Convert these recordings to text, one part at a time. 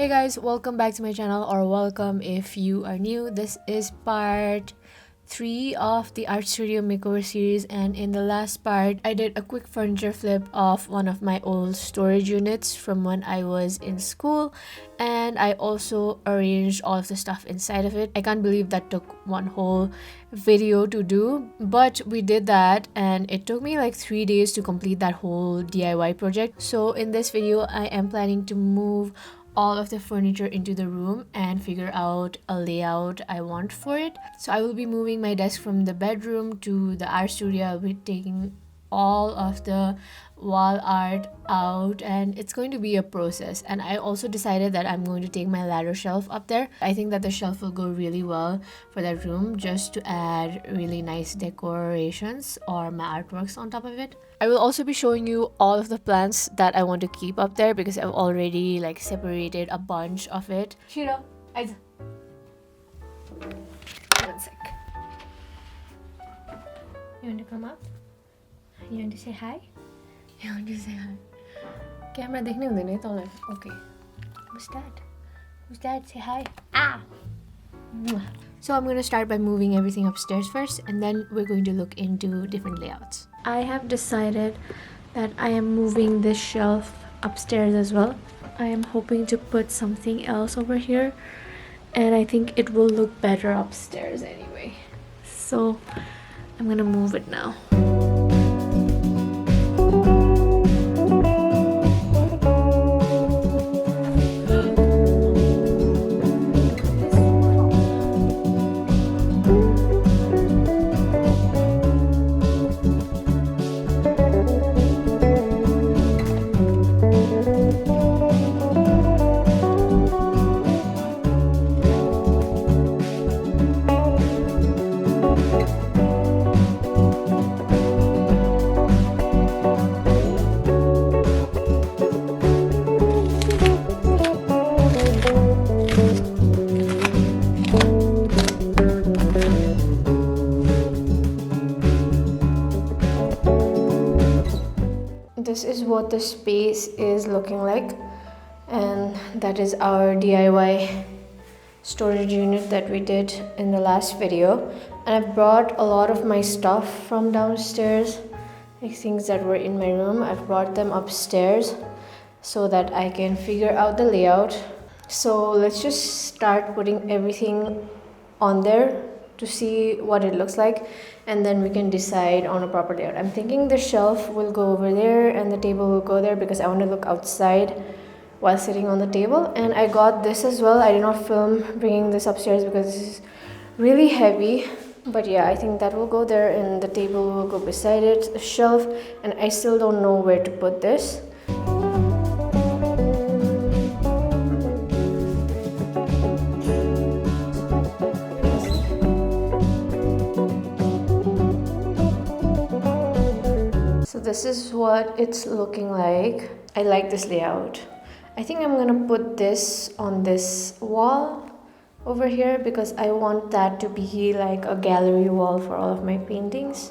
Hey guys, welcome back to my channel, or welcome if you are new. This is part 3 of the art studio makeover series, and in the last part I did a quick furniture flip of one of my old storage units from when I was in school, and I also arranged all of the stuff inside of it. I can't believe that took one whole video to do, but we did that and it took me like 3 days to complete that whole DIY project. So in this video I am planning to move all of the furniture into the room and figure out a layout I want for it. So I will be moving my desk from the bedroom to the art studio. I'll be taking all of the wall art out and it's going to be a process. And I also decided that I'm going to take my ladder shelf up there. I think that the shelf will go really well for that room, just to add really nice decorations or my artworks on top of it. I will also be showing you all of the plants that I want to keep up there because I've already like separated a bunch of it. Shiro, one sec. You want to come up? You want to say hi? You want to say hi? Camera dekhne hunदैन है तँलाई. Okay. Who's that? Who's that? Say hi. Ah! So I'm going to start by moving everything upstairs first, and then we're going to look into different layouts. I have decided that I am moving this shelf upstairs as well. I am hoping to put something else over here, and I think it will look better upstairs anyway. So I'm gonna move it now. This is what the space is looking like, and that is our DIY storage unit that we did in the last video. And I brought a lot of my stuff from downstairs, like things that were in my room. I've brought them upstairs so that I can figure out the layout. So let's just start putting everything on there to see what it looks like, and then we can decide on a proper layout. I'm thinking the shelf will go over there and the table will go there because I want to look outside while sitting on the table. And I got this as well. I did not film bringing this upstairs because this is really heavy, but yeah, I think that will go there and the table will go beside it, the shelf, and I still don't know where to put this. This is what it's looking like. I like this layout. I think I'm gonna put this on this wall over here because I want that to be like a gallery wall for all of my paintings.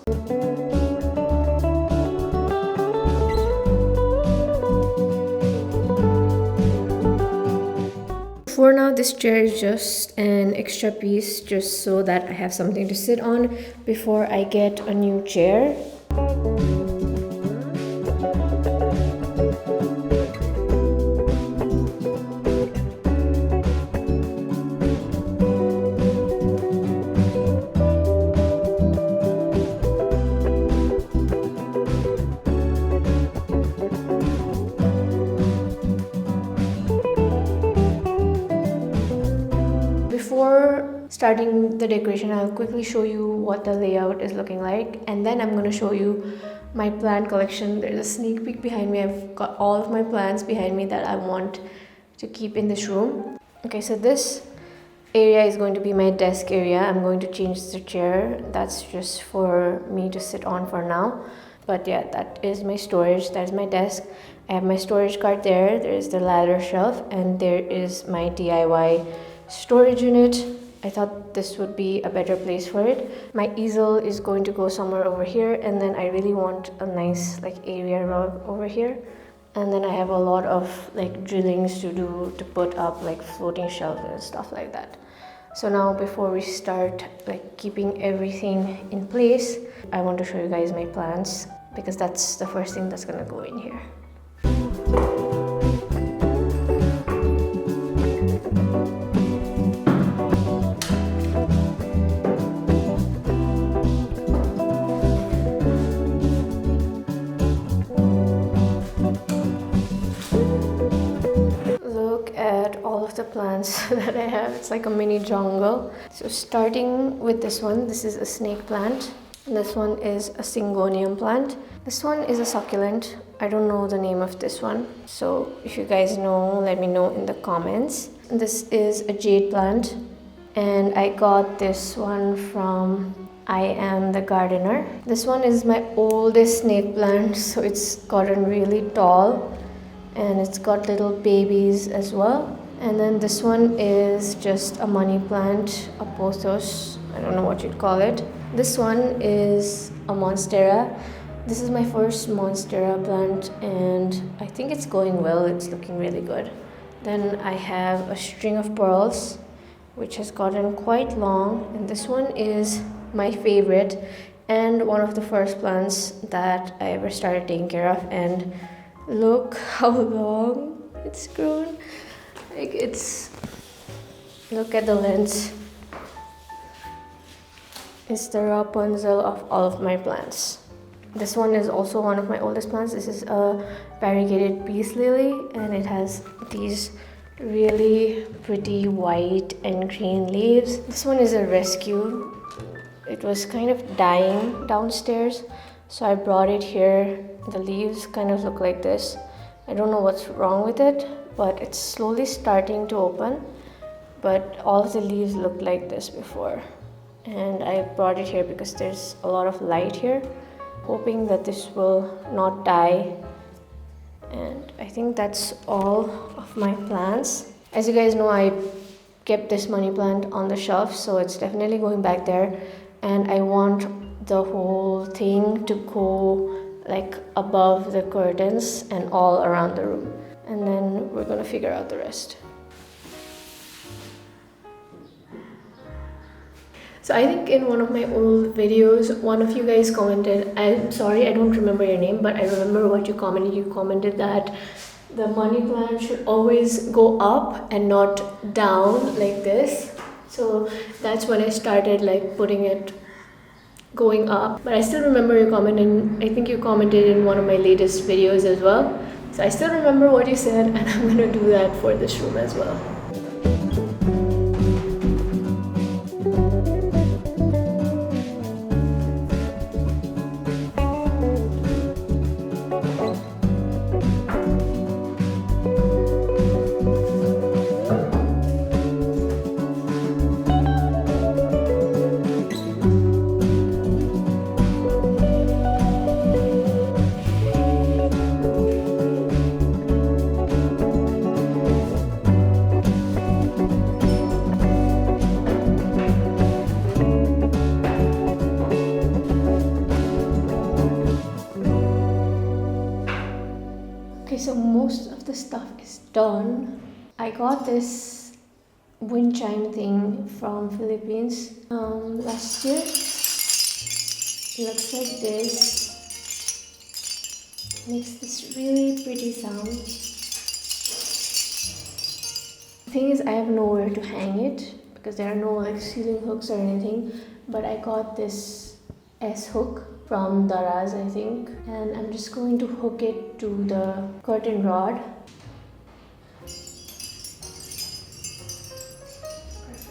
For now, this chair is just an extra piece just so that I have something to sit on before I get a new chair. Before starting the decoration, I'll quickly show you what the layout is looking like, and then I'm going to show you my plant collection. There's a sneak peek behind me. I've got all of my plants behind me that I want to keep in this room. Okay, so this area is going to be my desk area. I'm going to change the chair. That's just for me to sit on for now. But yeah, that is my storage. That is my desk. I have my storage cart there. There is the ladder shelf, and there is my DIY storage unit. I thought this would be a better place for it. My easel is going to go somewhere over here, and then I really want a nice like area rug over here. And then I have a lot of like drillings to do to put up like floating shelves and stuff like that. So now before we start like keeping everything in place, I want to show you guys my plants because that's the first thing that's gonna go in here. The plants that I have, it's like a mini jungle. So starting with this one, this is a snake plant, and this one is a syngonium plant. This one is a succulent. I don't know the name of this one, so if you guys know, let me know in the comments. This is a jade plant, and I got this one from I Am the Gardener. This one is my oldest snake plant, so it's gotten really tall and it's got little babies as well. And then this one is just a money plant, a pothos, I don't know what you'd call it. This one is a monstera. This is my first monstera plant and I think it's going well, it's looking really good. Then I have a string of pearls which has gotten quite long, and this one is my favorite and one of the first plants that I ever started taking care of, and look how long it's grown. Like look at the lens. It's the Rapunzel of all of my plants. This one is also one of my oldest plants. This is a variegated peace lily and it has these really pretty white and green leaves. This one is a rescue. It was kind of dying downstairs, so I brought it here. The leaves kind of look like this. I don't know what's wrong with it, but it's slowly starting to open, but all of the leaves looked like this before, and I brought it here because there's a lot of light here, hoping that this will not die. And I think that's all of my plants. As you guys know, I kept this money plant on the shelf, so it's definitely going back there, and I want the whole thing to go like above the curtains and all around the room, and then we're gonna figure out the rest. So I think in one of my old videos, one of you guys commented, I'm sorry I don't remember your name, but I remember what you commented. You commented that the money plant should always go up and not down like this. So that's when I started like putting it going up. But I still remember your comment, and I think you commented in one of my latest videos as well. So I still remember what you said, and I'm gonna do that for this room as well. Okay, so most of the stuff is done. I got this wind chime thing from Philippines last year. It looks like this. Makes this really pretty sound. The thing is, I have nowhere to hang it because there are no like ceiling hooks or anything, but I got this S hook from Daraz, I think, and I'm just going to hook it to the curtain rod. Perfect.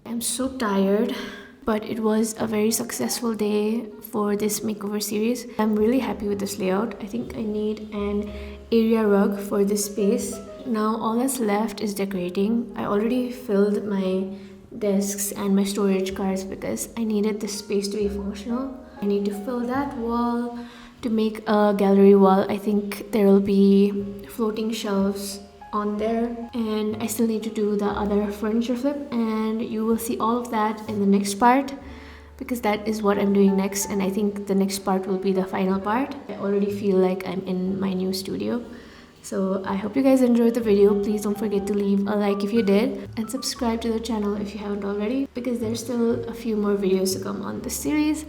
I'm so tired, but it was a very successful day for this makeover series. I'm really happy with this layout. I think I need an area rug for this space. Now all that's left is decorating. I already filled my desks and my storage cards because I needed this space to be functional. I need to fill that wall to make a gallery wall. I think there will be floating shelves on there, and I still need to do the other furniture flip, and you will see all of that in the next part. because that is what I'm doing next, and I think the next part will be the final part. I already feel like I'm in my new studio. So I hope you guys enjoyed the video. Please don't forget to leave a like if you did, and subscribe to the channel if you haven't already, because there's still a few more videos to come on this series.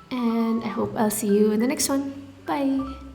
And I hope I'll see you in the next one. Bye!